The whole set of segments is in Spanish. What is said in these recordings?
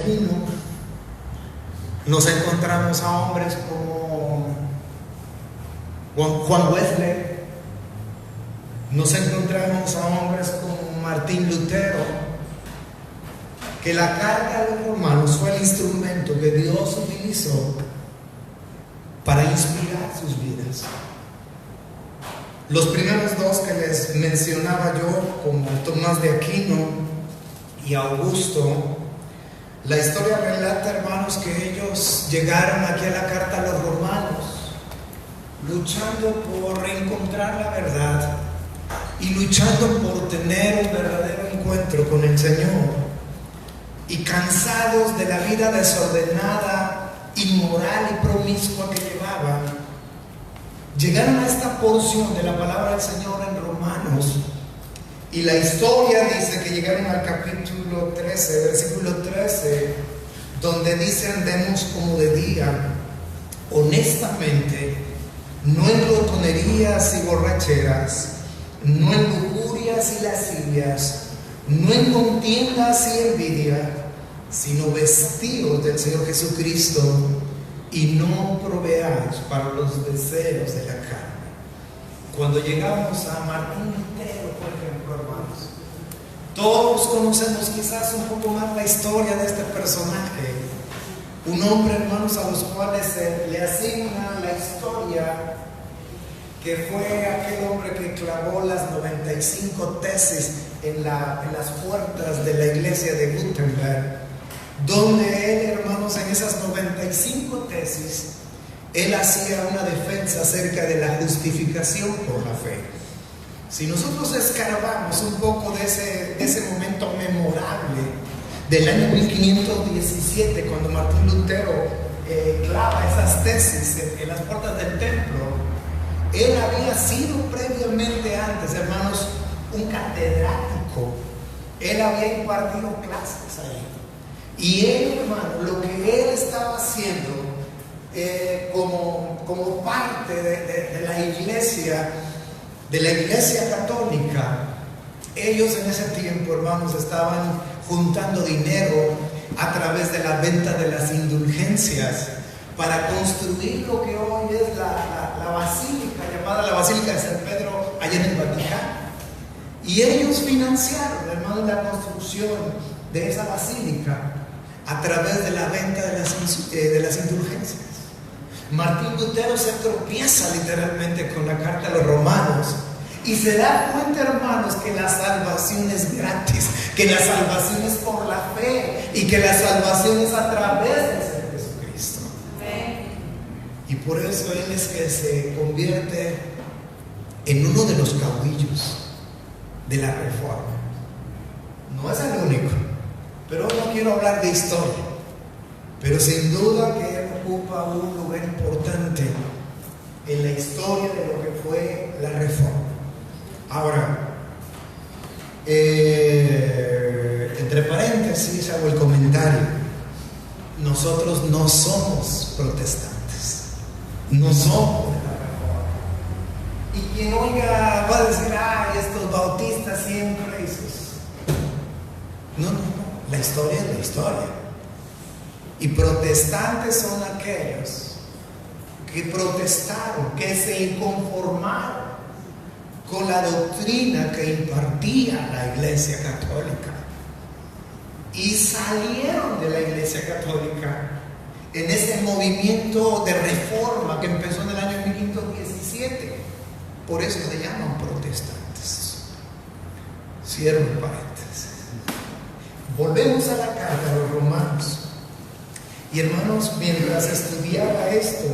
Aquino, nos encontramos a hombres como Juan Wesley, nos encontramos a hombres como Martín Lutero, que la carta a los romanos fue el instrumento que Dios utilizó para inspirar sus vidas. Los primeros dos que les mencionaba yo, como Tomás de Aquino y Augusto, la historia relata, hermanos, que ellos llegaron aquí a la carta a los romanos, luchando por encontrar la verdad y luchando por tener un verdadero encuentro con el Señor, y cansados de la vida desordenada, inmoral y promiscua que llevaban, llegaron a esta porción de la palabra del Señor en Romanos. Y la historia dice que llegaron al capítulo 13, versículo 13, donde dice: andemos como de día, honestamente, no en glotonerías y borracheras, no en lujurias y lascivias, no en contiendas y envidia, sino vestidos del Señor Jesucristo, y no proveáis para los deseos de la carne. Cuando llegamos a Martín Lutero, por ejemplo, hermanos, todos conocemos quizás un poco más la historia de este personaje, un hombre, hermanos, a los cuales se le asigna la historia que fue aquel hombre que clavó las 95 tesis en las puertas de la iglesia de Gutenberg, donde él, hermanos, en esas 95 tesis, él hacía una defensa acerca de la justificación por la fe. Si nosotros escarbamos un poco de ese momento memorable del año 1517, cuando Martín Lutero clava esas tesis en las puertas del templo, él había sido previamente antes, hermanos, un catedrático. Él había impartido clases ahí. Y él, hermano, lo que él estaba haciendo como parte de la iglesia católica, ellos en ese tiempo, hermanos, estaban juntando dinero a través de la venta de las indulgencias para construir lo que hoy es la basílica, llamada la Basílica de San Pedro, allá en el Vaticano. Y ellos financiaron, hermano, la construcción de esa basílica a través de la venta de las indulgencias. Martín Lutero se tropieza literalmente con la carta a los romanos y se da cuenta, hermanos, que la salvación es gratis, que la salvación es por la fe y que la salvación es a través del Señor Jesucristo. Y por eso él es que se convierte en uno de los caudillos de la reforma. No es el único, pero hoy no quiero hablar de historia, pero sin duda que él ocupa un lugar importante en la historia de lo que fue la reforma. Ahora, entre paréntesis hago el comentario: nosotros no somos protestantes, no somos de la reforma. Y quien oiga va a decir: ay, estos bautistas siempre y sus... No, la historia es la historia. Y protestantes son aquellos que protestaron, que se inconformaron con la doctrina que impartía la Iglesia Católica y salieron de la Iglesia Católica en ese movimiento de reforma que empezó en el año 1517. Por eso se llaman protestantes. Cierro el paréntesis. Volvemos a la carta a los romanos. Y hermanos, mientras estudiaba esto,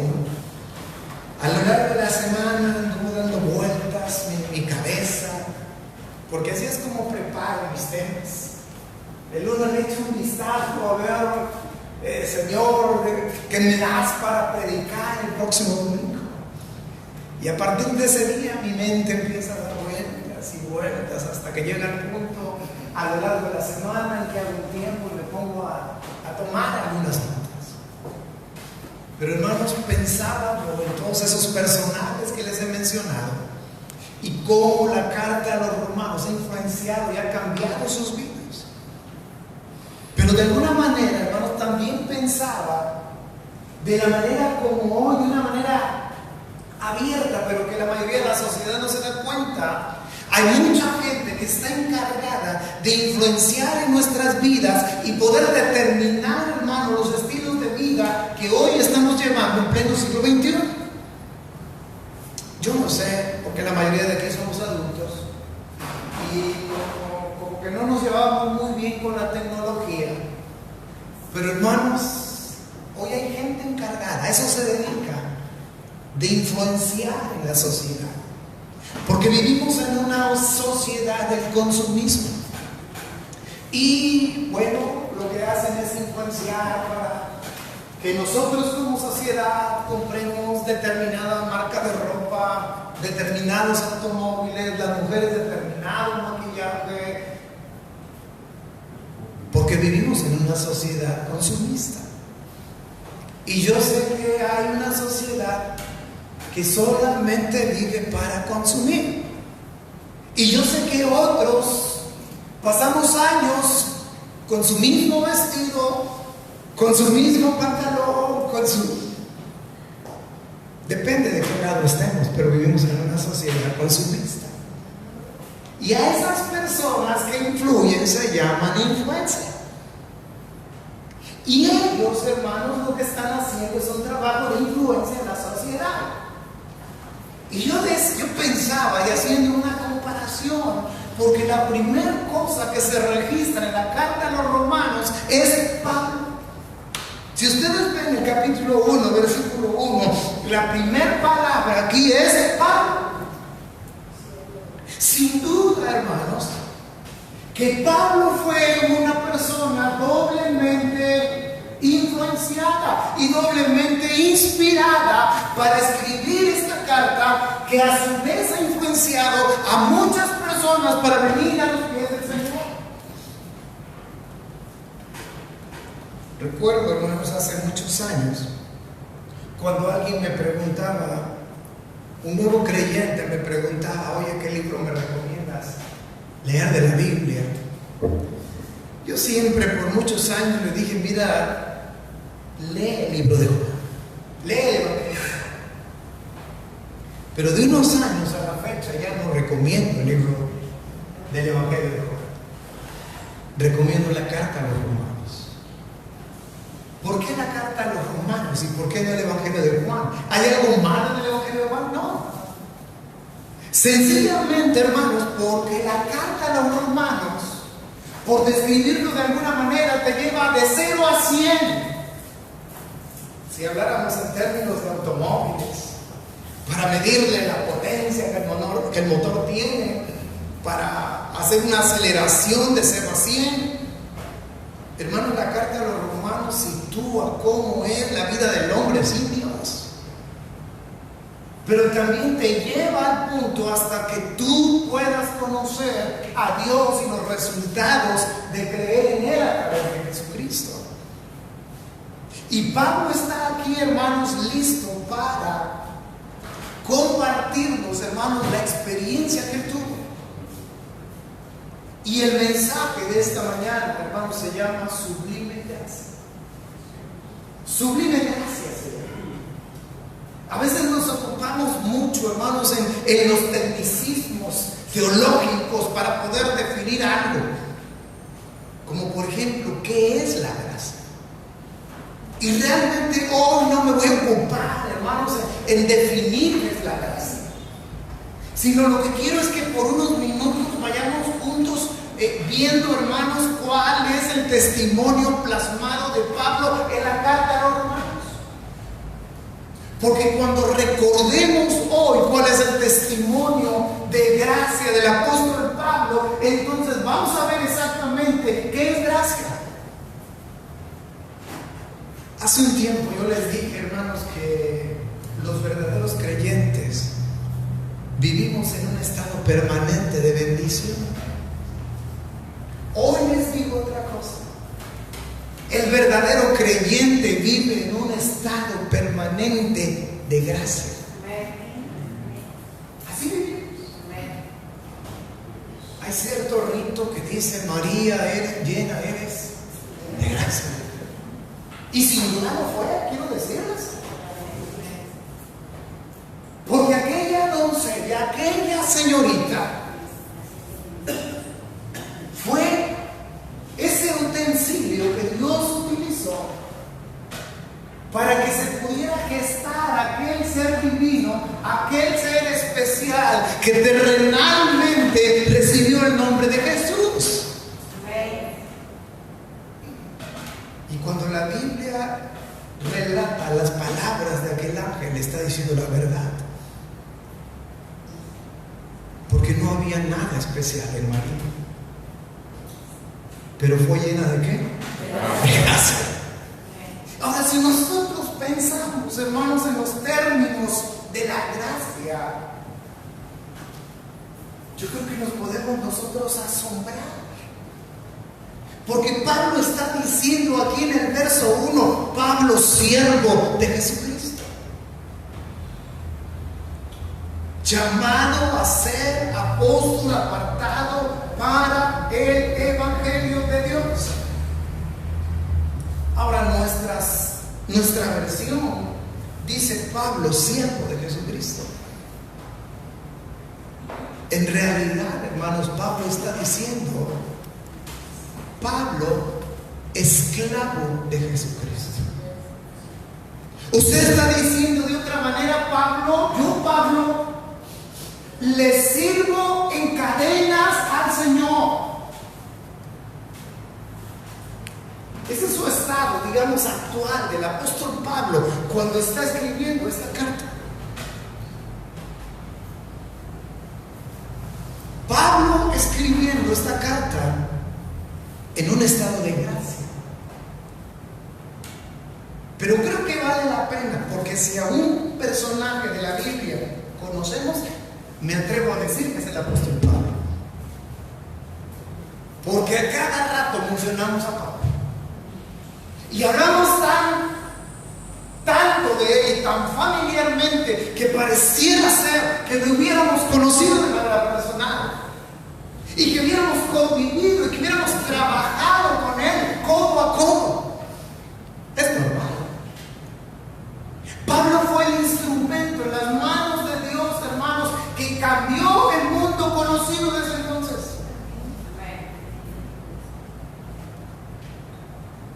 a lo largo de la semana anduve dando vueltas en mi cabeza, porque así es como preparo mis temas. El uno le echa un vistazo a ver, Señor, ¿qué me das para predicar el próximo domingo? Y a partir de ese día mi mente empieza a dar vueltas y vueltas hasta que llega el punto a lo largo de la semana en que hago un tiempo y me pongo a tomar algunas notas. Pero hermanos, pensaba en todos esos personajes que les he mencionado y cómo la carta a los romanos ha influenciado y ha cambiado sus vidas. Pero de alguna manera, hermanos, pensaba de la manera como hoy, de una manera abierta, pero que la mayoría de la sociedad no se da cuenta. Hay mucha gente que está encargada de influenciar en nuestras vidas y poder determinar, hermano, los estilos de vida que hoy estamos llevando en pleno siglo XXI. Yo no sé, porque la mayoría de aquí somos adultos y como que no nos llevamos muy bien con la tecnología. Pero hermanos, hoy hay gente encargada, a eso se dedica, de influenciar en la sociedad. Porque vivimos en una sociedad del consumismo. Y bueno, lo que hacen es influenciar para que nosotros como sociedad compremos determinada marca de ropa, determinados automóviles, las mujeres determinado maquillaje. Porque vivimos en una sociedad consumista. Y yo sé que hay una sociedad que solamente vive para consumir. Y yo sé que otros pasamos años con su mismo vestido, con su mismo pantalón, depende de qué lado estemos, pero vivimos en una sociedad consumista. Y a esas personas que influyen se llaman influencers. Y ellos, hermanos, lo que están haciendo es un trabajo de influencia en la sociedad. Y yo pensaba, y haciendo una comparación, porque la primera cosa que se registra en la carta a los romanos es Pablo. Si ustedes ven el capítulo 1, versículo 1, la primera palabra aquí es Pablo. Sin duda, hermanos, que Pablo fue una persona doblemente influenciada y doblemente inspirada para escribir esta carta, que a su vez ha influenciado a muchas personas para venir a los pies del Señor. Recuerdo, hermanos, hace muchos años, cuando alguien me preguntaba, un nuevo creyente me preguntaba, oye, ¿qué libro me recomiendas leer de la Biblia? Yo siempre, por muchos años, le dije, mira, lee el libro de Juan, lee el Evangelio. Pero de unos años a la fecha ya no recomiendo el libro del Evangelio de Juan. Recomiendo la carta a los romanos. ¿Por qué la carta a los romanos y por qué no el Evangelio de Juan? ¿Hay algo malo en el Evangelio de Juan? No. Sencillamente, hermanos, porque la carta a los romanos, por describirlo de alguna manera, te lleva de 0 a 100. Si habláramos en términos de automóviles, para medirle la potencia que el motor tiene, para hacer una aceleración de 0 a 100. Hermanos, la carta a los romanos sitúa cómo es la vida del hombre sin Dios. Pero también te lleva al punto hasta que tú puedas conocer a Dios y los resultados de creer en Él a través de Jesucristo. Y Pablo está aquí, hermanos, listo para compartirnos, hermanos, la experiencia que él tuvo. Y el mensaje de esta mañana, hermanos, se llama Sublime Gracia. Sublime Gracia, Señor. A veces nos ocupamos mucho, hermanos, en los tecnicismos teológicos para poder definir algo. Como por ejemplo, ¿qué es la gracia? Y realmente hoy no me voy a ocupar, hermanos, en definir qué es la gracia. Sino lo que quiero es que por unos minutos vayamos juntos viendo, hermanos, cuál es el testimonio plasmado de Pablo en la carta a los romanos. Porque cuando recordemos hoy cuál es el testimonio de gracia del apóstol Pablo, entonces vamos a ver exactamente qué es gracia. Hace un tiempo yo les dije, hermanos, que los verdaderos creyentes vivimos en un estado permanente de bendición. Hoy les digo otra cosa. El verdadero creyente vive en un estado permanente de gracia. Así vivimos. Hay cierto rito que dice: María, llena eres de gracia. Y sin duda lo fue, quiero decirles. Porque aquella doncella, aquella señorita, fue ese utensilio que Dios utilizó para que se pudiera gestar aquel ser divino, aquel ser especial que terrenalmente recibió el nombre de Jesús. Y cuando la Biblia relata las palabras de aquel ángel, está diciendo la verdad. Porque no había nada especial en María. Pero fue llena ¿de qué? De gracia. Ahora, si nosotros pensamos, hermanos, en los términos de la gracia, yo creo que nos podemos nosotros asombrar. Porque Pablo está diciendo aquí en el verso 1, Pablo, siervo de Jesucristo, llamado a ser apóstol apartado para el Evangelio de Dios. Ahora nuestra versión dice Pablo, siervo de Jesucristo. En realidad, hermanos, Pablo está diciendo Pablo, esclavo de Jesucristo. Usted está diciendo de otra manera, Pablo, yo Pablo, le sirvo en cadenas al Señor. Ese es su estado, digamos, actual del apóstol Pablo cuando está escribiendo esta carta. Pablo escribiendo esta carta en un estado de gracia. Pero creo que vale la pena, porque si a un personaje de la Biblia conocemos, me atrevo a decir que es el apóstol Pablo. Porque a cada rato mencionamos a Pablo. Y hablamos tanto de él y tan familiarmente que pareciera ser que lo hubiéramos conocido de manera personal. Y que hubiéramos convivido y que hubiéramos trabajado con él codo a codo. Es normal. Pablo fue el instrumento en las manos de Dios, hermanos, que cambió el mundo conocido desde entonces.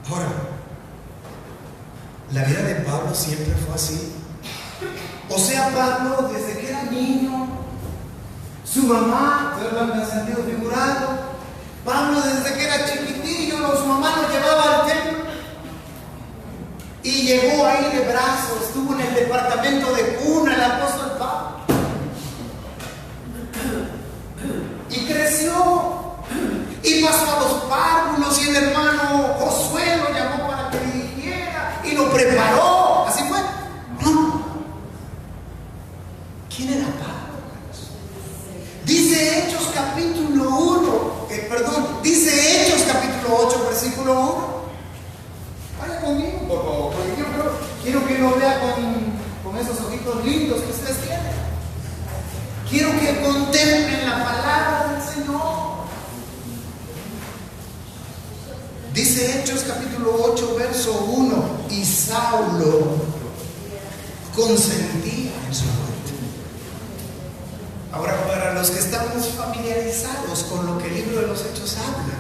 Ahora, la vida de Pablo siempre fue así. O sea, Pablo desde que era niño, su mamá, estoy hablando en sentido figurado, Pablo desde que era chiquitillo, su mamá lo llevaba al templo y llegó ahí de brazos, estuvo en el departamento de cuna el apóstol Pablo y creció y pasó a los párvulos y el hermano Josué lo llamó para que dirigiera y lo preparó. ¿Así fue? No. ¿Quién era Pablo? Dice Hechos capítulo 8, versículo 1. Vaya conmigo, por favor, porque yo quiero que lo vea con esos ojitos lindos que ustedes tienen. Quiero que contemplen la palabra del Señor. Dice Hechos capítulo 8, verso 1, y Saulo consentía en su muerte. Ahora, para los que estamos familiarizados con lo que el libro de los Hechos habla,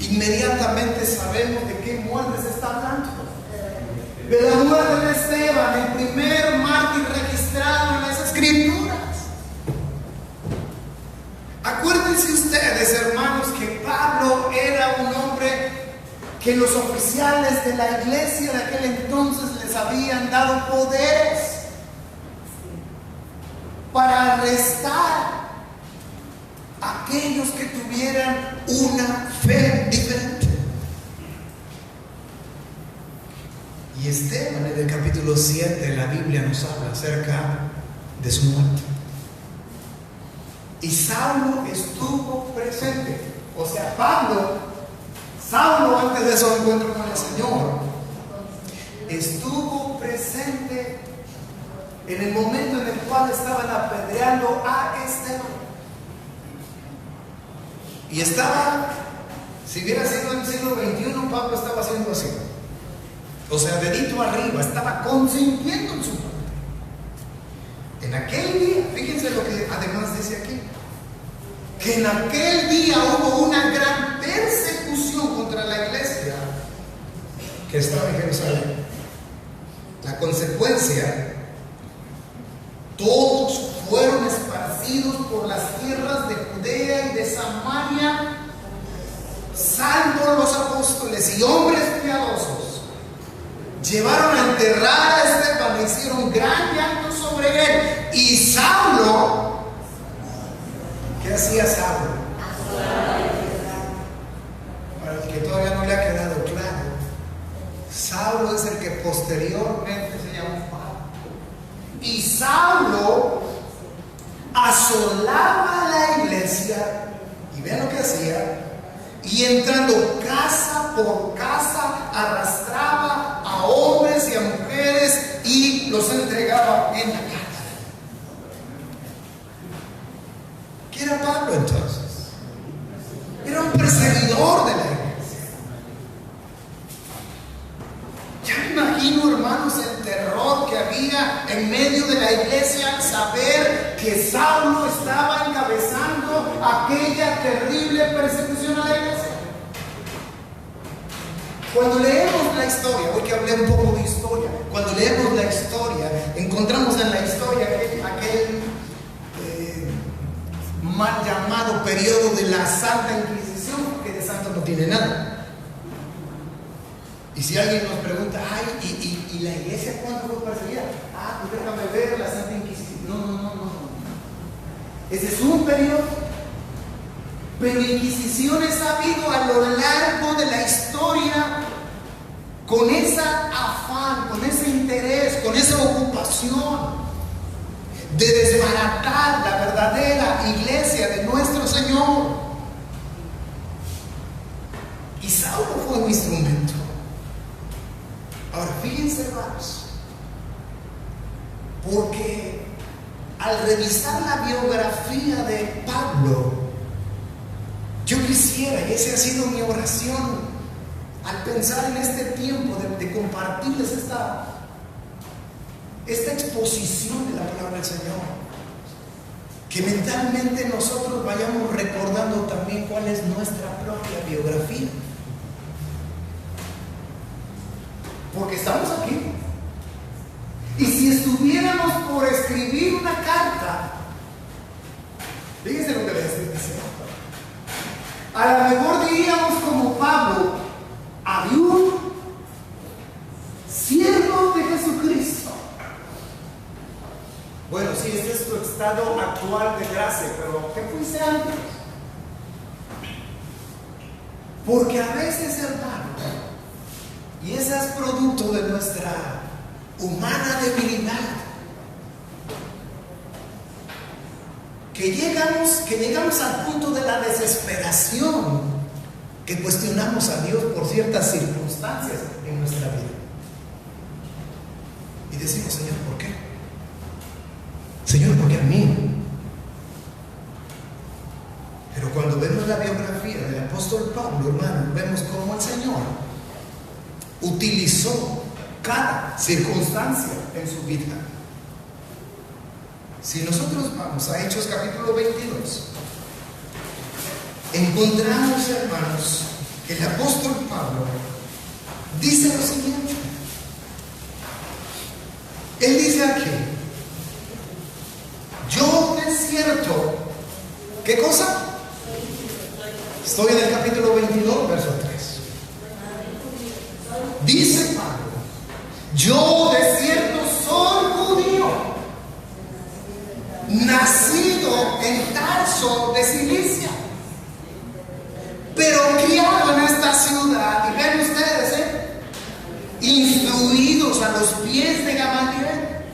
inmediatamente sabemos de qué muerte se está hablando. De la muerte de Esteban, el primer mártir registrado en las Escrituras. Acuérdense ustedes, hermanos, que Pablo era un hombre que los oficiales de la iglesia de aquel entonces les habían dado poderes para arrestar a aquellos que tuvieran una fe diferente. Y Esteban, en el capítulo 7 de la Biblia, nos habla acerca de su muerte. Y Saulo estuvo presente. O sea, Saulo, antes de su encuentro con el Señor, estuvo presente en el momento en el cual estaban apedreando a Esteban. Y estaba, si hubiera sido en el siglo XXI, Pablo estaba haciendo así. O sea, dedito arriba, estaba consintiendo en su muerte. En aquel día, fíjense lo que además dice aquí, que en aquel día hubo una gran persecución contra la iglesia que estaba en Jerusalén. La consecuencia, todos fueron esparcidos por las tierras de Judea y de Samaria, salvo los apóstoles y hombres piadosos. Llevaron a enterrar a Esteban e hicieron gran llanto sobre él. Y Saulo, ¿qué hacía Saulo? Para el que todavía no le ha quedado claro, Saulo es el que posteriormente se llamó Pablo. Y Saulo asolaba la iglesia, y vean lo que hacía, y entrando casa por casa arrastraba a hombres y a mujeres y los entregaba en la cárcel. ¿Qué era Pablo entonces? Era un perseguidor de la iglesia. Ya me imagino, hermanos, el terror que había en medio de la iglesia al saber que Saulo estaba encabezando aquella terrible persecución a la iglesia. Cuando leemos la historia, hoy que hablé un poco de historia, cuando leemos la historia, encontramos en la historia aquel mal llamado periodo de la Santa Inquisición, que de santo no tiene nada. Y si alguien nos pregunta, ay, ¿y la iglesia cuándo fue perseguida? Pues déjame ver la Santa Inquisición. No. Ese es un periodo. Pero inquisiciones ha habido a lo largo de la historia, con ese afán, con ese interés, con esa ocupación de desbaratar la verdadera iglesia de nuestro Señor. Y Saulo fue un instrumento. Ahora fíjense, hermanos, porque al revisar la biografía de Pablo, yo quisiera, y esa ha sido mi oración al pensar en este tiempo de compartirles esta exposición de la palabra del Señor, que mentalmente nosotros vayamos recordando también cuál es nuestra propia biografía. Porque estamos aquí. Y si estuviéramos por escribir una carta, fíjense lo que les estoy diciendo. A lo mejor diríamos como Pablo, había un siervo de Jesucristo. Bueno, sí, este es tu estado actual de gracia, pero ¿qué fuiste antes? Porque a veces, hermanos, y ese es producto de nuestra humana debilidad, que llegamos al punto de la desesperación, que cuestionamos a Dios por ciertas circunstancias en nuestra vida. Y decimos, Señor, ¿por qué? Señor, ¿por qué a mí? Pero cuando vemos la biografía del apóstol Pablo, hermano, vemos cómo el Señor utilizó cada circunstancia en su vida. Si nosotros vamos a Hechos capítulo 22, encontramos, hermanos, que el apóstol Pablo dice lo siguiente. Él dice aquí, yo de cierto, ¿qué cosa? Estoy en el capítulo 22, verso 3. Dice Pablo, yo de cierto soy judío, nacido en Tarso de Cilicia, pero criado en esta ciudad, y ven ustedes, instruidos a los pies de Gamaliel,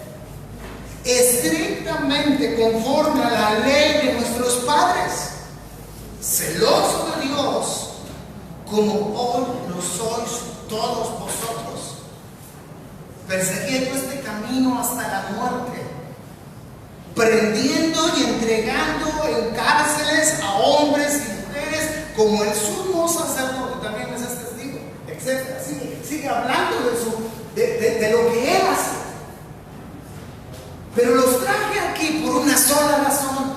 estrictamente conforme a la ley de nuestros padres, celoso de Dios, como hoy lo sois todos vosotros, persiguiendo este camino hasta la muerte, prendiendo y entregando en cárceles a hombres y mujeres, como el sumo sacerdote también es testigo, etcétera, sí, sigue hablando de lo que Él hace. Pero los traje aquí por una sola razón.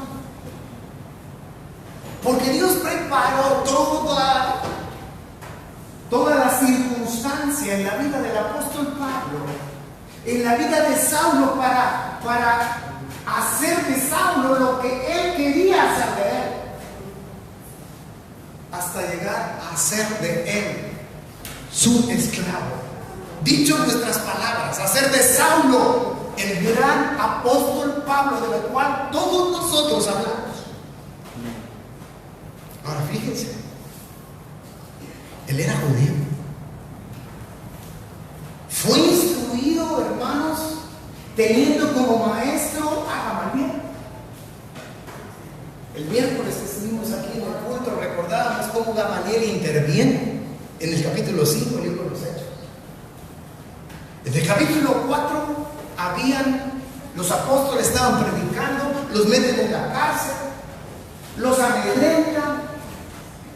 Porque Dios preparó toda la circunstancia en la vida del apóstol Pablo, en la vida de Saulo, para hacer de Saulo lo que él quería hacer de él, hasta llegar a hacer de él su esclavo. Dicho en nuestras palabras, hacer de Saulo el gran apóstol Pablo, del cual todos nosotros hablamos. Ahora fíjense, él era judío. Fue instruido, hermanos, teniendo como maestro a Gamaliel. El miércoles que estuvimos aquí en el culto recordábamos cómo Gamaliel interviene en el capítulo 5 del libro de los Hechos. Desde el capítulo 4 los apóstoles estaban predicando, los meten en la cárcel, los amedrentan,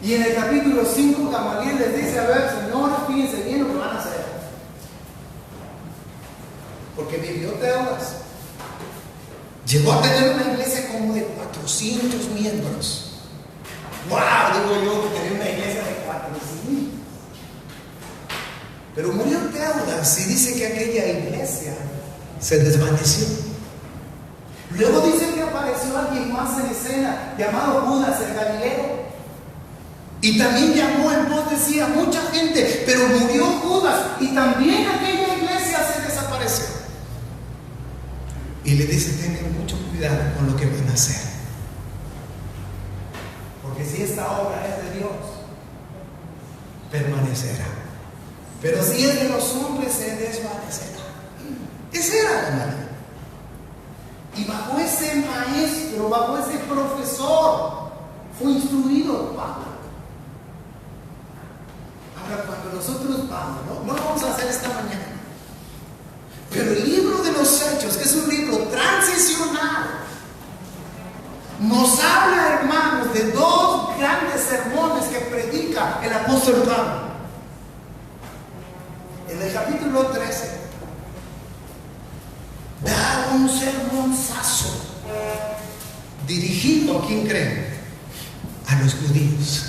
y en el capítulo 5 Gamaliel les dice: a ver, señores, fíjense bien lo que van a hacer, porque vivió Teudas. Llegó a tener una iglesia como de 400 miembros. ¡Wow! Digo yo que tenía una iglesia de 400. Pero murió Teudas y dice que aquella iglesia se desvaneció. Luego dice que apareció alguien más en escena llamado Judas el Galileo, y también llamó en voz, decía, mucha gente, pero murió Judas y también aquella iglesia se desapareció. Y le dice: tengan mucho cuidado con lo que van a hacer, porque si esta obra es de Dios, permanecerá, pero si es de los hombres, se desvanecerá. Ese era Gamaliel. Y bajo ese maestro, bajo ese profesor, fue instruido Pablo. Ahora, cuando nosotros vamos, no lo vamos a hacer esta mañana, pero el libro de los Hechos, que es un libro transicional, nos habla, hermanos, de dos grandes sermones que predica el apóstol Pablo. En el capítulo 13 da un sermonzazo dirigido, ¿a quién creen? A los judíos.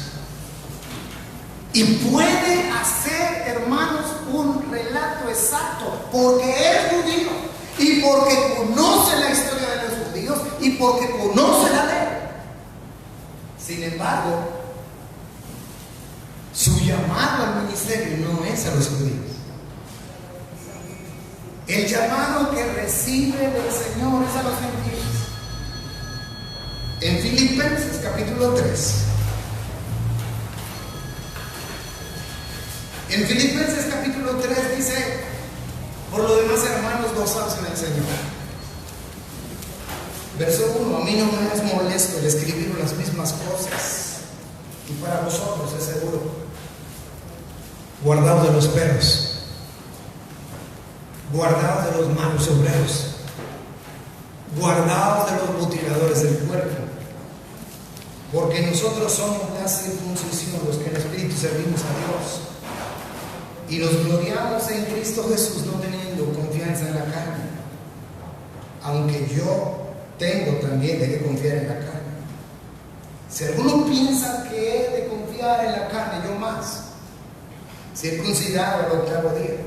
Y puede hacer, hermanos, un relato exacto, porque es judío y porque conoce la historia de los judíos y porque conoce la ley. Sin embargo, su llamado al ministerio no es a los judíos. El llamado que recibe del Señor es a los gentiles. En Filipenses capítulo 3. En Filipenses capítulo 3 dice: por lo demás, hermanos, gozaos en el Señor. Verso 1: a mí no me es molesto el escribir las mismas cosas, y para vosotros es seguro. Guardaos de los perros, guardaos de los malos obreros, guardaos de los mutiladores del cuerpo, porque nosotros somos la circuncisión, los que en espíritu servimos a Dios, y nos gloriamos en Cristo Jesús, no teniendo confianza en la carne, aunque yo tengo también de que confiar en la carne. Si alguno piensa que he de confiar en la carne, yo más, circuncidado al 8º día,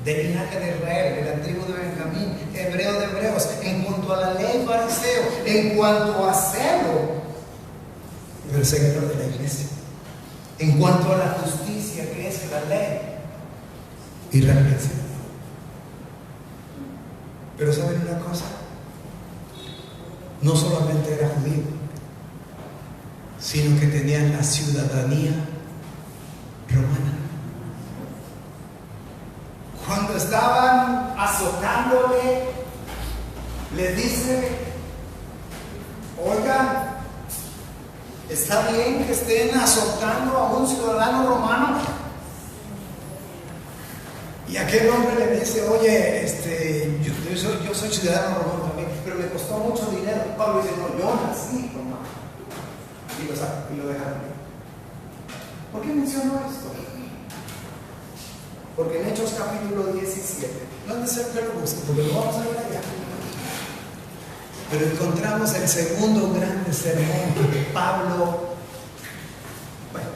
del linaje de Israel, de la tribu de Benjamín, hebreo de hebreos, en cuanto a la ley, fariseo, en cuanto a celo, perseguidor de la iglesia, en cuanto a la justicia que es la ley, irreverencia. Pero ¿saben una cosa? No solamente era judío, sino que tenían la ciudadanía romana. Cuando estaban azotándole, les dice: oigan, ¿está bien que estén azotando a un ciudadano romano? Y aquel hombre le dice: oye, yo soy ciudadano romano también, pero me costó mucho dinero. Pablo dice: no, yo nací romano. Y lo dejaron. ¿Por qué mencionó esto? Porque en Hechos capítulo 17, no es necesario que lo busque, porque lo vamos a ver allá. Pero encontramos el segundo grande sermón que Pablo, bueno,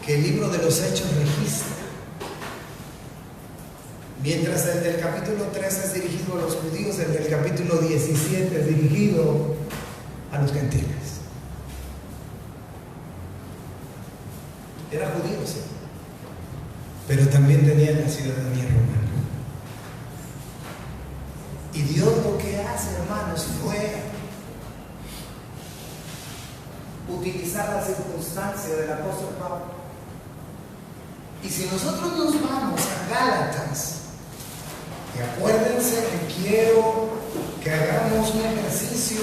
que el libro de los Hechos registra. Mientras el del capítulo 3 es dirigido a los judíos, el del capítulo 17 es dirigido a los gentiles. Era judío, sí, pero también tenía la ciudadanía romana. Y Dios lo que hace, hermanos, fue utilizar la circunstancia del apóstol Pablo. Y si nosotros nos vamos a Gálatas, y acuérdense que quiero que hagamos un ejercicio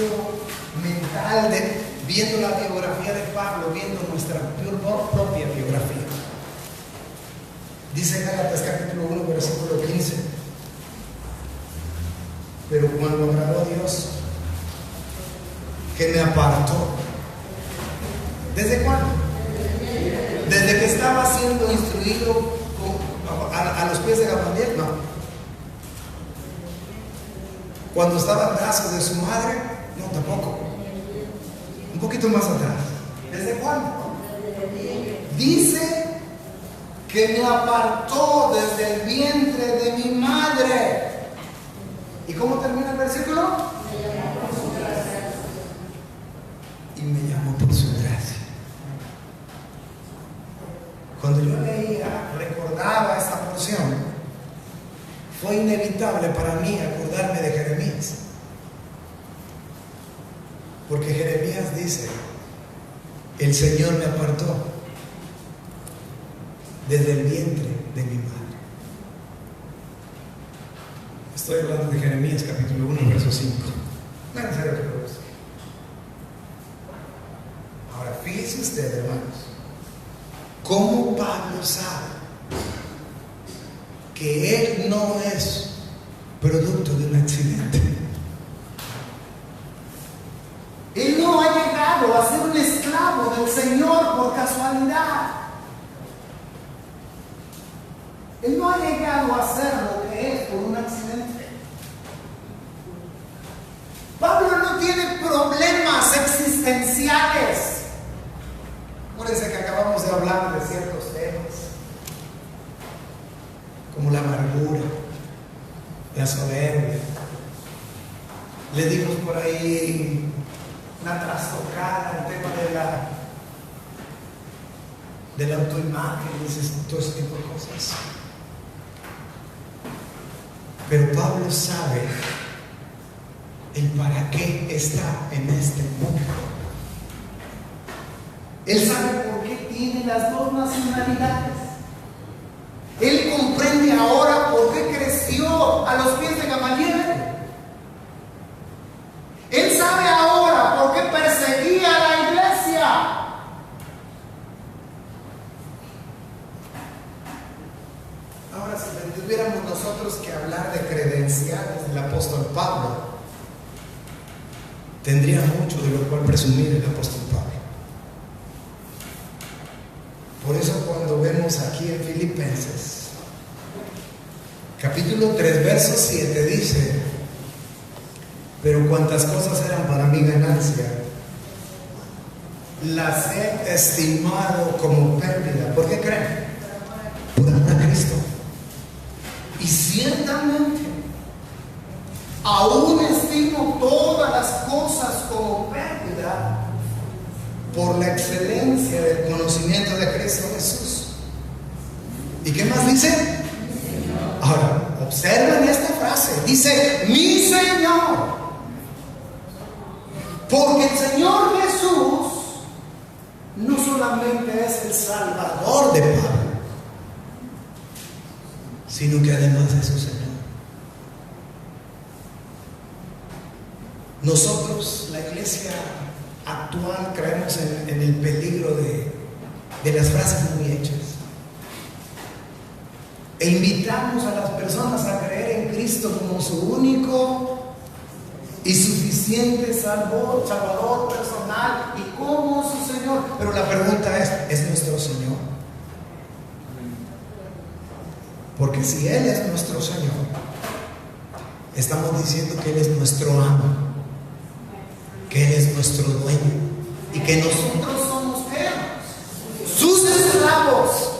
mental de viendo la biografía de Pablo, viendo nuestra propia biografía. Dice Gálatas capítulo 1, versículo 15. Pero cuando agradó a Dios, que me apartó. ¿Desde cuándo? Desde que estaba siendo instruido a los pies de Gamaliel, no. Cuando estaba en brazos de su madre, no, tampoco. Un poquito más atrás. ¿Desde cuándo? Dice que me apartó desde el vientre de mi madre. ¿Y cómo termina el versículo? Y me llamó por su gracia. Cuando yo leía, recordaba esta porción, fue inevitable para mí acordarme de Jeremías. Porque Jeremías dice, el Señor me apartó desde el vientre de mi madre. Estoy hablando de Jeremías capítulo 1, verso 5. No es necesario que lo busque. Ahora, fíjese usted, hermanos, cómo Pablo sabe que él no es producto de un accidente. Él no ha llegado a ser un esclavo del Señor por casualidad. Él no ha llegado a ser lo que es por un accidente. Pablo no tiene problemas existenciales. Acuérdense que acabamos de hablar de ciertos temas, como la amargura, la soberbia. Le dimos por ahí una trastocada, el tema de la autoimagen, todo ese tipo de cosas. Pero Pablo sabe el para qué está en este mundo. Él sabe por qué tiene las dos nacionalidades. Él comprende ahora por qué creció a los pies de Gamaliel. Él sabe ahora por qué perseguía a la iglesia. Ahora, si tuviéramos nosotros que hablar de credenciales del apóstol Pablo, tendría mucho de lo cual presumir el apóstol Pablo. Por eso cuando vemos aquí en Filipenses, capítulo 3, verso 7, dice: pero cuantas cosas eran para mi ganancia, las he estimado como pérdida. ¿Por qué creen? Por amor a Cristo. Y ciertamente, aún estimo todas las cosas como pérdida por la excelencia del conocimiento de Cristo Jesús. ¿Y qué más dice? Ahora, observen esta frase. Dice, mi Señor. Porque el Señor Jesús no solamente es el Salvador de Pablo, sino que además es su Señor. Nosotros, la iglesia actual, creemos en el peligro de las frases muy hechas. E invitamos a las personas a creer en Cristo como su único y suficiente Salvador personal y como su Señor. Pero la pregunta ¿es nuestro Señor? Porque si Él es nuestro Señor, estamos diciendo que Él es nuestro amo, que Él es nuestro dueño y que nosotros somos ¿qué? Sus esclavos.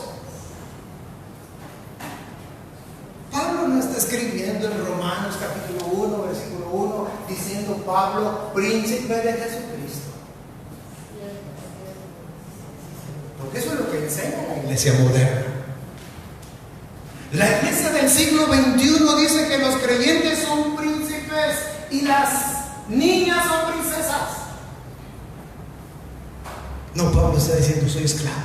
Pablo no está escribiendo en Romanos capítulo 1, versículo 1, diciendo Pablo, príncipe de Jesucristo. Porque eso es lo que enseña la iglesia moderna. La iglesia del siglo XXI dice que los creyentes son príncipes y las niñas son princesas. No, Pablo está diciendo soy esclavo.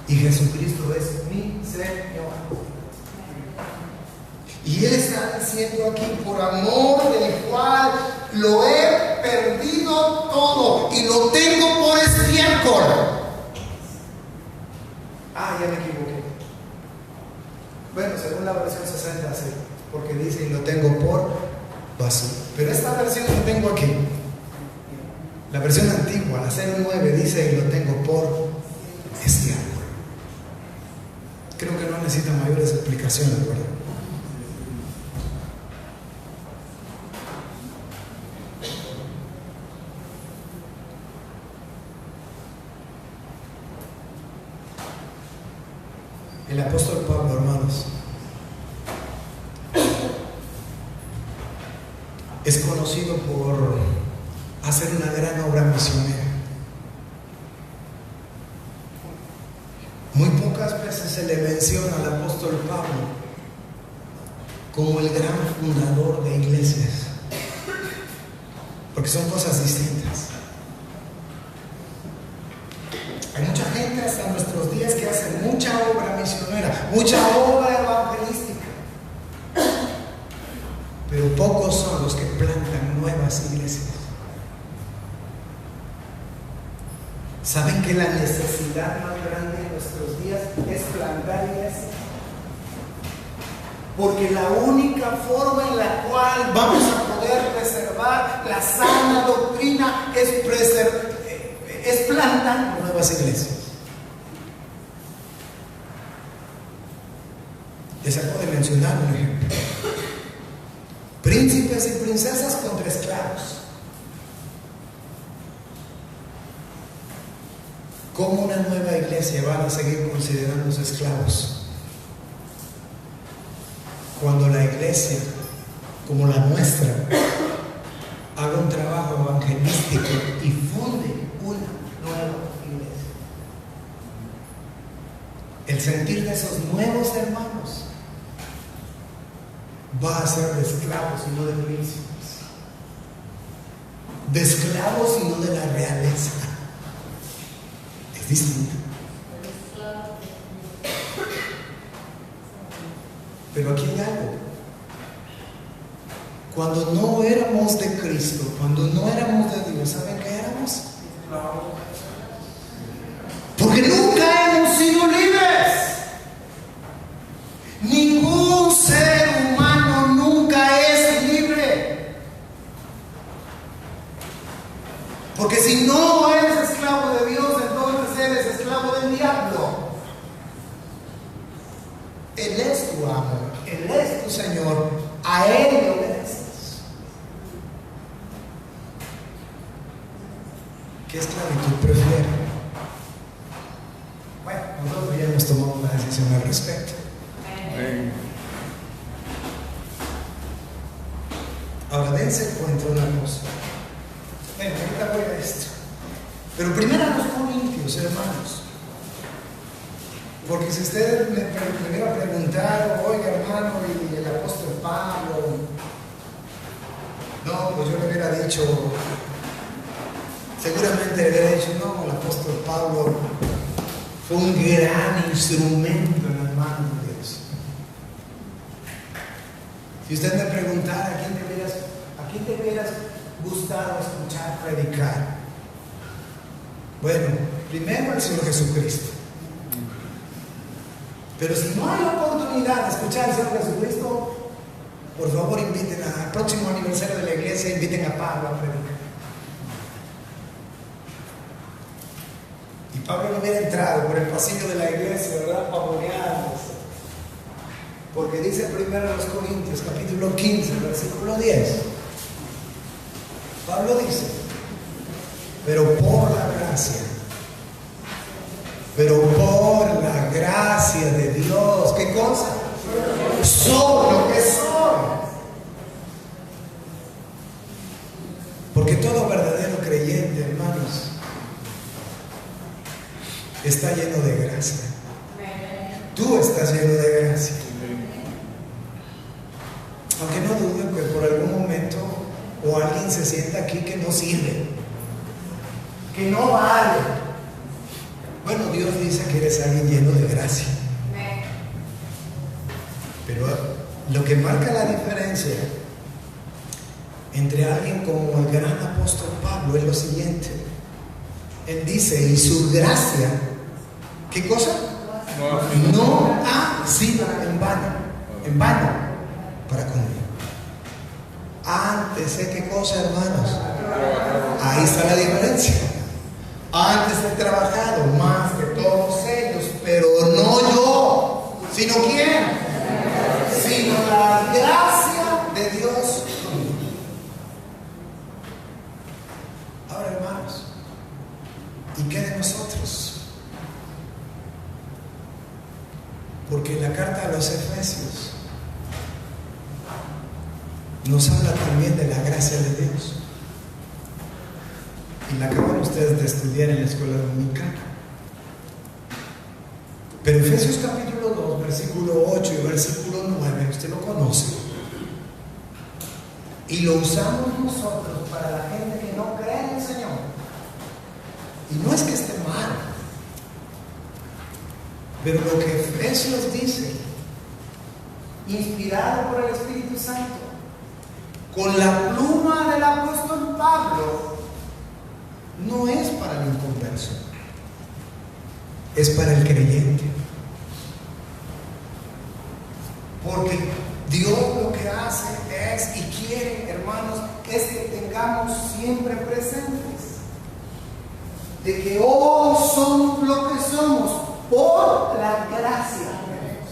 Y Jesucristo es mi Señor. Y Él está diciendo aquí, por amor del cual lo he perdido todo y lo tengo por estiércol. Ah, ya me equivoqué. Bueno, según la versión 60, sí, porque dice y lo tengo por basura. Pero esta versión que tengo aquí, la versión antigua, la 09, dice y lo tengo por estiércol. Creo que no necesita mayores explicaciones, ¿verdad? El apóstol Pablo, hermanos, es conocido por hacer una gran obra misionera. Muy pocas veces se le menciona al apóstol Pablo como el gran fundador de iglesias, porque son cosas distintas. Hay mucha gente hasta nuestros días que hace mucha obra misionera, mucha obra evangelística, pero pocos son los que plantan nuevas iglesias. ¿Saben que la necesidad más grande en nuestros días es plantar iglesias? Porque la única forma en la cual vamos a poder preservar la sana doctrina es plantando nuevas iglesias. Les acabo de mencionar un ejemplo. Príncipes y princesas contra esclavos. ¿Cómo una nueva iglesia van a seguir considerándose esclavos? Cuando la iglesia, como la nuestra, haga un trabajo evangelístico y funde una nueva iglesia. El sentir de esos nuevos hermanos va a ser de esclavos y no de príncipes, de esclavos y no de la realeza. Es distinto. Pero aquí hay algo. Cuando no éramos de Cristo, cuando no éramos de Dios, ¿saben qué éramos? Porque nunca hemos sido libres. Ningún ser humano nunca es libre. Porque si no eres esclavo de Dios, entonces eres esclavo del diablo. Él es tu amo, Él es tu Señor, a Él le obedeces. ¿Qué esclavitud prefiere? Bueno, nosotros ya hemos tomado una decisión al respecto. Ahora dense cuenta de una cosa. Bueno, ahorita voy a esto. Pero primero a los corintios, hermanos. Porque si usted me hubiera preguntado, oiga hermano, y el apóstol Pablo, no, pues yo le hubiera dicho, seguramente le hubiera dicho, no, el apóstol Pablo fue un gran instrumento en las manos de Dios. Si usted me preguntara a quién te hubieras gustado escuchar predicar, bueno, primero al Señor Jesucristo. Pero si no hay oportunidad de escuchar al Señor Jesucristo, por favor inviten al próximo aniversario de la iglesia, inviten a Pablo a predicar. Y Pablo no hubiera entrado por el pasillo de la iglesia, ¿verdad? Pavoneando Porque dice 1 Corintios capítulo 15, versículo 10. Pablo dice, pero por la gracia de Dios, ¿qué cosa? Soy lo que soy. Porque todo verdadero creyente, hermanos, está lleno de gracia. Tú estás lleno de gracia. Aunque no duden que por algún momento o alguien se sienta aquí que no sirve, que no vale. Bueno, Dios dice que eres alguien lleno de gracia. Pero lo que marca la diferencia entre alguien como el gran apóstol Pablo es lo siguiente. Él dice, y su gracia, ¿qué cosa? No ha sido en vano para conmigo. Antes de qué cosa, hermanos. Ahí está la diferencia. Antes he trabajado más que todos ellos, pero no yo, sino ¿quién? Sino la gracia de Dios conmigo. Ahora, hermanos, ¿y qué de nosotros? Porque la carta a los Efesios nos habla también de la gracia de Dios. Y la acaban ustedes de estudiar en la escuela dominical. Pero Efesios capítulo 2, versículo 8 y versículo 9, usted lo conoce. Y lo usamos nosotros para la gente que no cree en el Señor. Y no es que esté mal, pero lo que Efesios dice, inspirado por el Espíritu Santo, con la pluma del apóstol Pablo, no es para el inconverso, es para el creyente. Porque Dios lo que hace es y quiere, hermanos, es que tengamos siempre presentes de que somos lo que somos por la gracia de Dios.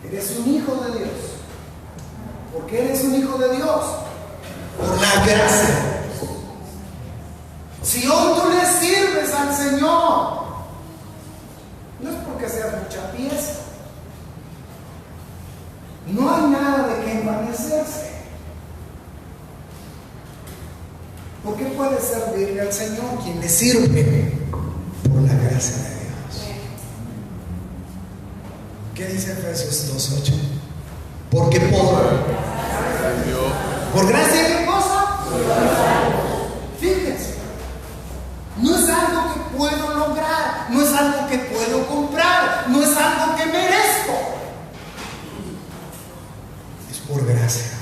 Eres un hijo de Dios. ¿Por qué eres un hijo de Dios? Por la gracia. Si hoy tú le sirves al Señor, no es porque seas mucha pieza. No hay nada de que envanecerse. ¿Por qué puede servirle al Señor quien le sirve? Por la gracia de Dios. ¿Qué dice Efesios 2:8? Porque por gracia, ¿qué cosa? Fíjense, no es algo que puedo lograr, no es algo que puedo comprar, no es algo que merezco. Es por gracia.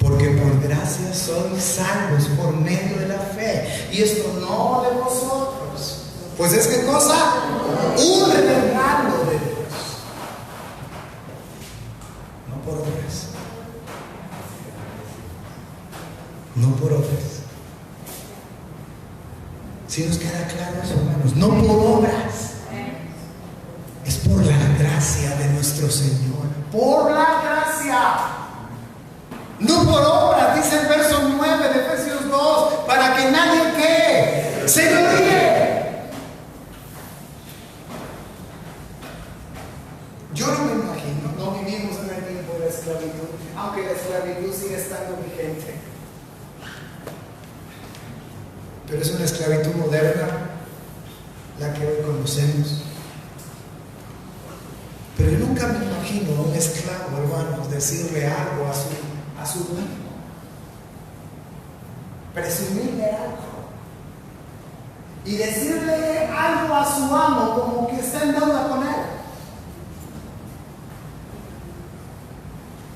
Porque por gracia sois salvos por medio de la fe. Y esto no de vosotros. Pues es ¿qué cosa? Un regalo de Dios. No por obras. No por obras. Si nos queda claro eso, hermanos, no por obras. Es por la gracia de nuestro Señor. Por la gracia. No por obras, dice el verso 9 de Efesios 2, para que nadie que se gloríe. Yo no me imagino, no vivimos en el tiempo de la esclavitud, aunque la esclavitud sigue estando vigente. Pero es una esclavitud moderna, la que hoy conocemos. Pero yo nunca me imagino a un esclavo, hermanos, decirle algo a su dueño, presumirle algo y decirle algo a su amo como que está en deuda con él.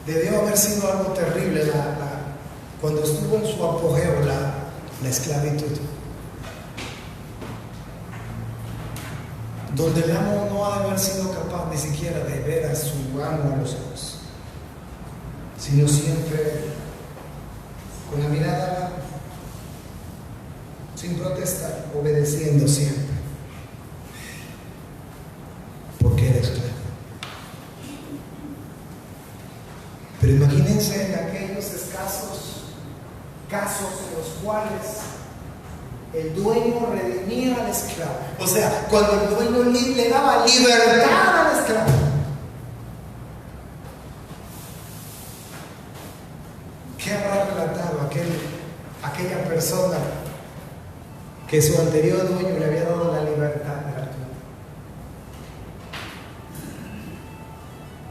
Debió haber sido algo terrible cuando estuvo en su apogeo la esclavitud, donde el amo no ha de haber sido capaz ni siquiera de ver a su amo a los ojos, sino siempre con la mirada sin protestar, obedeciendo siempre. Imagínense en aquellos escasos casos en los cuales el dueño redimía al esclavo. O sea, cuando el dueño le daba libertad al esclavo. ¿Qué habrá relatado aquella persona que su anterior dueño le había dado la libertad gratuita?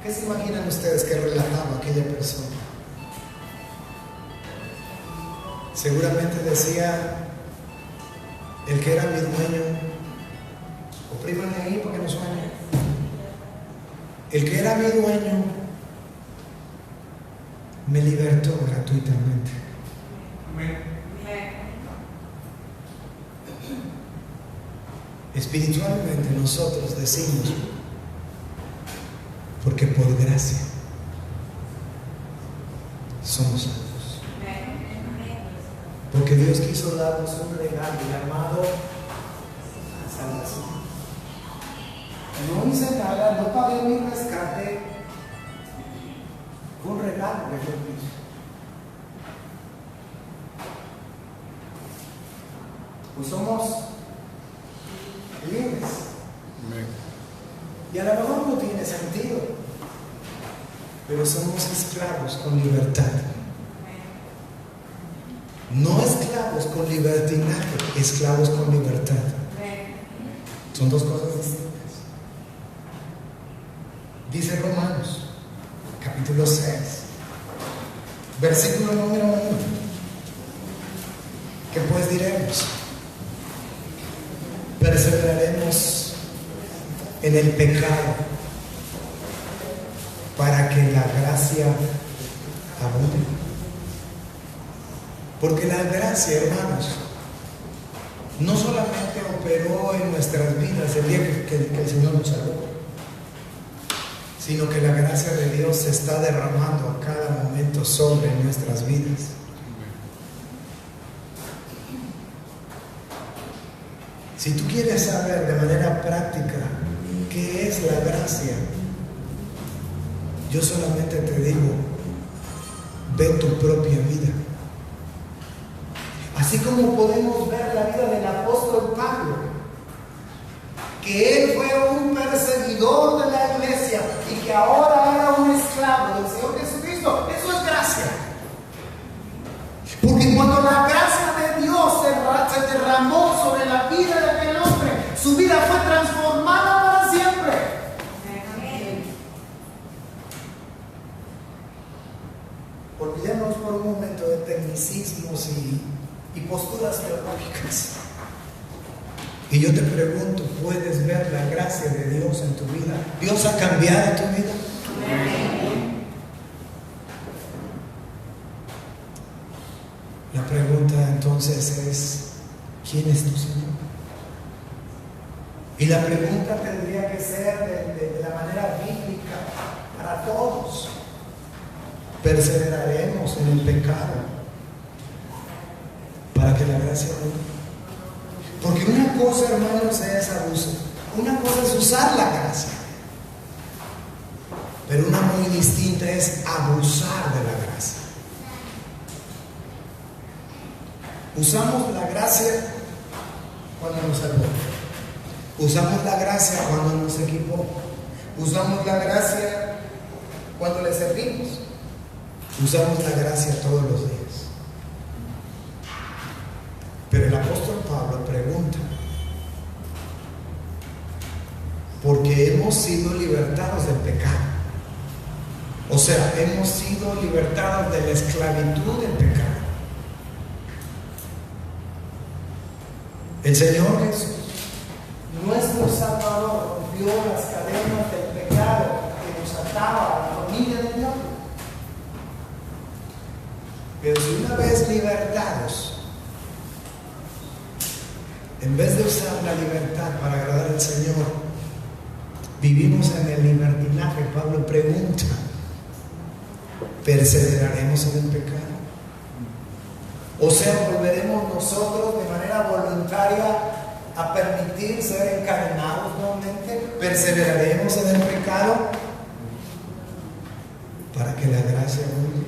¿Qué se imaginan ustedes que relataba aquella persona? Seguramente decía: el que era mi dueño, oprímanle ahí para que no suene. El que era mi dueño me libertó gratuitamente. Amén. Espiritualmente nosotros decimos: porque por gracia somos salvos. Porque Dios quiso darnos un regalo llamado salvación. No hice nada, no pagué mi rescate. Fue un regalo que Dios hizo. Pues somos libres. Y a lo mejor no tiene sentido, pero somos esclavos con libertad. No esclavos con libertinaje, esclavos con libertad. Son dos cosas distintas. Dice Romanos, capítulo 6, versículo número 1. ¿Qué pues diremos? Perseveraremos en el pecado para que la gracia abunde. Porque la gracia, hermanos, no solamente operó en nuestras vidas el día que el Señor nos salvó, sino que la gracia de Dios se está derramando a cada momento sobre nuestras vidas. Si tú quieres saber de manera práctica qué es la gracia, yo solamente te digo: ve tu propia vida. Así como podemos ver la vida del apóstol Pablo, que él fue un perseguidor de la iglesia y que ahora era un esclavo del Señor Jesucristo. Eso es gracia. Porque cuando la gracia de Dios se derramó sobre la vida de aquel hombre, su vida fue transformada para siempre. Olvidémonos por un momento de tecnicismos y posturas teológicas. Y yo te pregunto: ¿puedes ver la gracia de Dios en tu vida? ¿Dios ha cambiado tu vida? Amén. La pregunta entonces es: ¿quién es tu Señor? Y la pregunta tendría que ser de la manera bíblica para todos. ¿Perseveraremos en el pecado para que la gracia abunde? Porque una cosa, hermanos, es abuso. Una cosa es usar la gracia, pero una muy distinta es abusar de la gracia. Usamos la gracia cuando nos salvó. Usamos la gracia cuando nos equipó. Usamos la gracia cuando le servimos. Usamos la gracia todos los días. Pero el apóstol Pablo pregunta: porque hemos sido libertados del pecado. O sea, hemos sido libertados de la esclavitud del pecado. El Señor Jesús, nuestro Salvador, rompió las cadenas del pecado que nos ataba a la familia del diablo. Pero si una vez libertados, en vez de usar la libertad para agradar al Señor, vivimos en el libertinaje, Pablo pregunta: ¿perseveraremos en el pecado? O sea, ¿volveremos nosotros de manera voluntaria a permitir ser encadenados nuevamente? ¿Perseveraremos en el pecado para que la gracia abunde.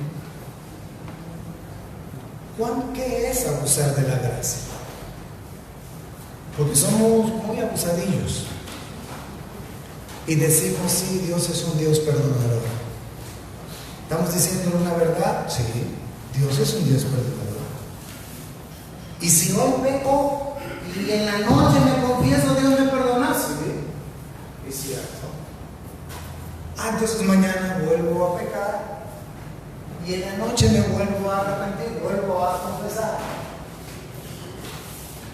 ¿Qué es abusar de la gracia? Porque somos muy abusadillos y decimos, sí, Dios es un Dios perdonador. ¿Estamos diciendo una verdad? Sí, Dios es un Dios perdonador. Y si hoy peco y en la noche me confieso, Dios me perdona. Sí, es cierto. Entonces mañana vuelvo a pecar y en la noche me vuelvo a arrepentir, vuelvo a confesar.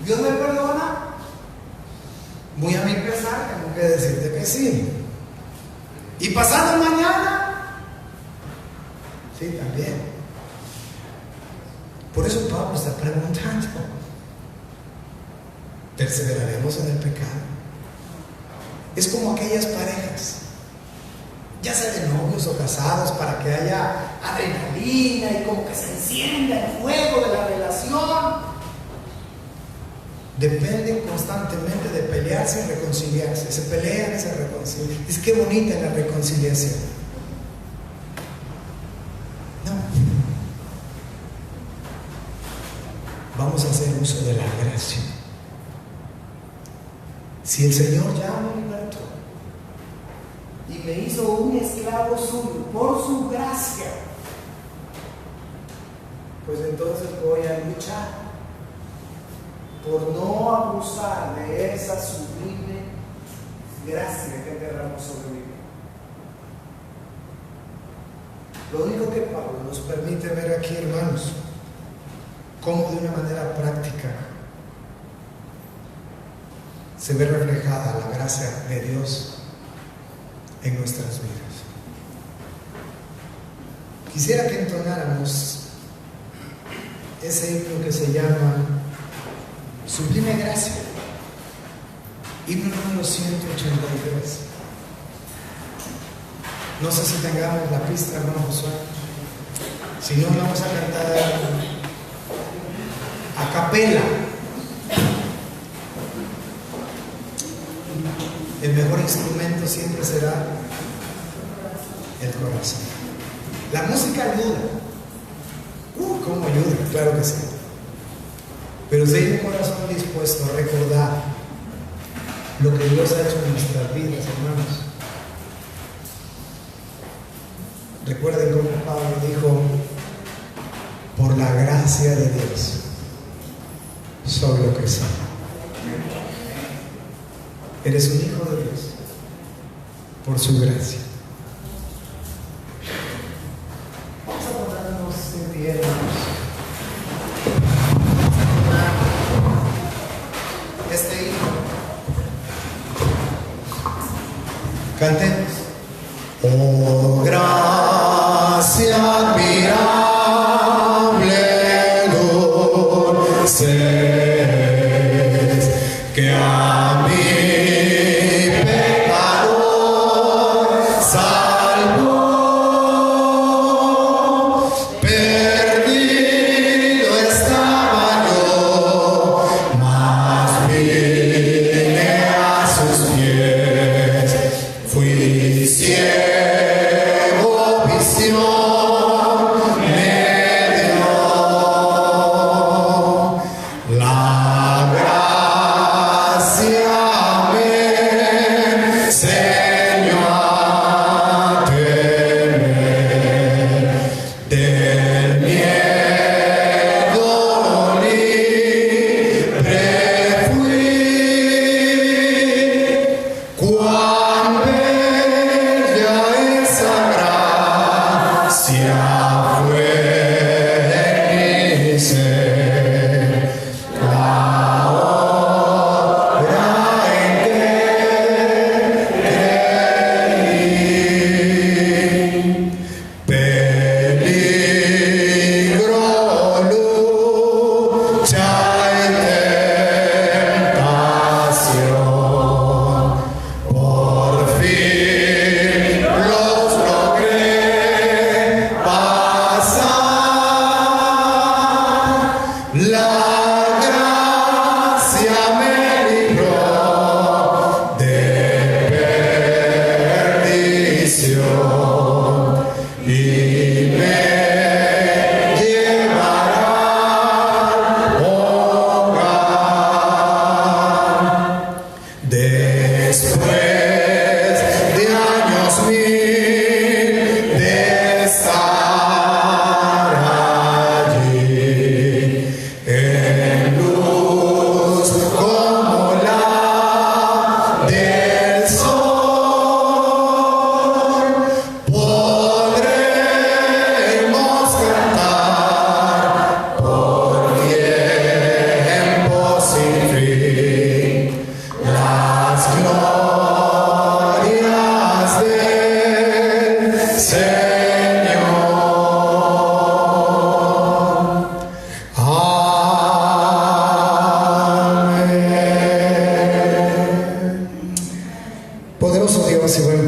¿Dios me perdona? Muy a mi pesar, tengo que decirte que sí. ¿Y pasado mañana? Sí, también. Por eso Pablo está preguntando: ¿perseveraremos en el pecado? Es como aquellas parejas, ya sea de novios o casados, para que haya adrenalina y como que se encienda el fuego de la relación. Dependen constantemente de pelearse y reconciliarse. Se pelean y se reconcilian. Es que bonita la reconciliación. No. Vamos a hacer uso de la gracia. Si el Señor ya me libertó y me hizo un esclavo suyo por su gracia, pues entonces voy a luchar por no abusar de esa sublime gracia que derramó sobre mí. Lo único que Pablo nos permite ver aquí, hermanos, cómo de una manera práctica se ve reflejada la gracia de Dios en nuestras vidas. Quisiera que entonáramos ese himno que se llama Sublime Gracia, himno número 183. No sé si tengamos la pista, hermano Josué. Si no, vamos a cantar a capela. El mejor instrumento siempre será el corazón. La música ayuda. ¿Cómo ayuda? Claro que sí. Pero si hay un corazón dispuesto a recordar lo que Dios ha hecho en nuestras vidas, hermanos. Recuerden cómo Pablo dijo: por la gracia de Dios soy lo que soy. Eres un hijo de Dios por su gracia. Vamos a ponernos de pie, hermanos. Este himno, cantemos. Oh, gracia admirable, dulce es, que a mí pecador salvó. Perdido estaba yo, mas vine a sus pies. Fui ciego, visión me dio. La gracia me Poderoso Dios y buen